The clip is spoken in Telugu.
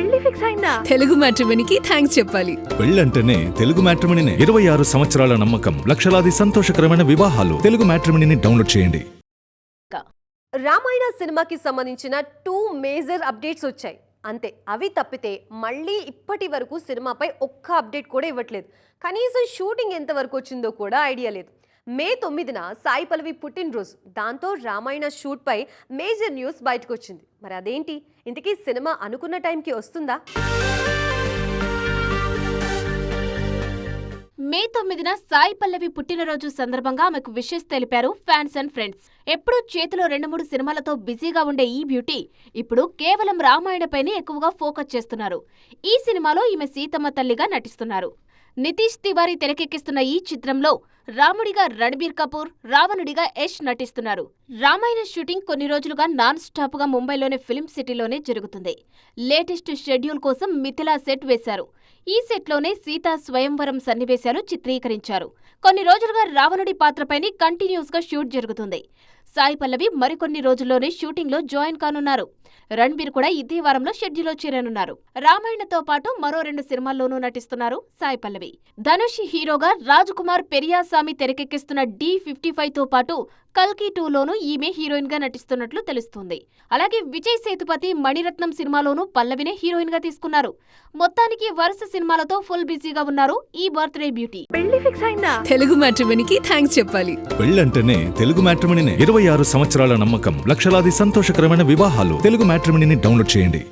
పెళ్లి ఫిక్స్ అయిందా? తెలుగు మ్యాట్రిమోనీకి థ్యాంక్స్ చెప్పాలి. పెళ్ళంటేనే తెలుగు మ్యాట్రిమోనీనే. 26 సంవత్సరాల నమ్మకం, లక్షలాది సంతోషకరమైన వివాహాలు. తెలుగు మ్యాట్రిమోనీని డౌన్లోడ్ చేయండి. రామాయణ సినిమాకి సంబంధించిన 2 మేజర్ అప్డేట్స్ వచ్చాయి అంతే. అవి తప్పితే మళ్ళీ ఇప్పటి వరకు సినిమాపై ఒక్క అప్డేట్ కూడా ఇవ్వట్లేదు. కనీసం షూటింగ్ ఎంతవరకు వచ్చిందో కూడా ఐడియా లేదు. మే 9న సాయి పల్లవి పుట్టినరోజు. దాంతో రామాయణ షూట్ పై మేజర్ న్యూస్ బయటకు వచ్చింది. మరి అదేంటి? ఇంతకీ సినిమా అనుకున్న టైంకి వస్తుందా? మే 9న సాయి పల్లవి పుట్టినరోజు సందర్భంగా ఆమెకు విషెస్ తెలిపారు ఫ్యాన్స్ అండ్ ఫ్రెండ్స్. ఎప్పుడూ చేతిలో 2-3 సినిమాలతో బిజీగా ఉండే ఈ బ్యూటీ ఇప్పుడు కేవలం రామాయణపైనే ఎక్కువగా ఫోకస్ చేస్తున్నారు. ఈ సినిమాలో ఈమె సీతమ్మ తల్లిగా నటిస్తున్నారు. నితీష్ తివారీ తెరకెక్కిస్తున్న ఈ చిత్రంలో రాముడిగా రణబీర్ కపూర్, రావణుడిగా యష్ నటిస్తున్నారు. రామాయణ షూటింగ్ కొన్ని రోజులుగా నాన్ స్టాప్ గా ముంబైలోని ఫిల్మ్ సిటీలోనే జరుగుతుంది. లేటెస్ట్ షెడ్యూల్ కోసం మిథిలా సెట్ వేశారు. ఈ సెట్లోనే సీతా స్వయంవరం సన్నివేశాలు చిత్రీకరించారు. కొన్ని రోజులుగా రావణుడి పాత్రపైనే కంటిన్యూస్ గా షూట్ జరుగుతుంది. సాయి పల్లవి మరికొన్ని రోజుల్లోనే షూటింగ్ లో జాయిన్ కానున్నారు. రణబీర్ కూడా ఇదే వారంలో షెడ్యూల్లో చేరనున్నారు. రామాయణతో పాటు మరో 2 సినిమాల్లోనూ నటిస్తున్నారు సాయి పల్లవి. ధనుష్ హీరోగా రాజ్ కుమార్ పెరియాసామి తెరకెక్కిస్తున్న D55తో పాటు కల్కి 2లోనూ ఈమె హీరోయిన్ గా నటిస్తున్నట్లు తెలుస్తోంది. అలాగే విజయ్ సేతుపతి మణిరత్నం సినిమాలోనూ పల్లవినే హీరోయిన్ గా తీసుకున్నారు. మొత్తానికి వరుస సినిమాలతో ఫుల్ బిజీగా ఉన్నారు ఈ బర్త్డే బ్యూటీ. పెళ్లి ఫిక్స్ అయిందా? తెలుగు మ్యాట్రిమోనీకి థ్యాంక్స్ చెప్పాలి. పెళ్ళంటేనే తెలుగు మ్యాట్రిమోనీనే. 26 సంవత్సరాల నమ్మకం, లక్షలాది సంతోషకరమైన వివాహాలు. తెలుగు మ్యాట్రిమోనీని డౌన్లోడ్ చేయండి.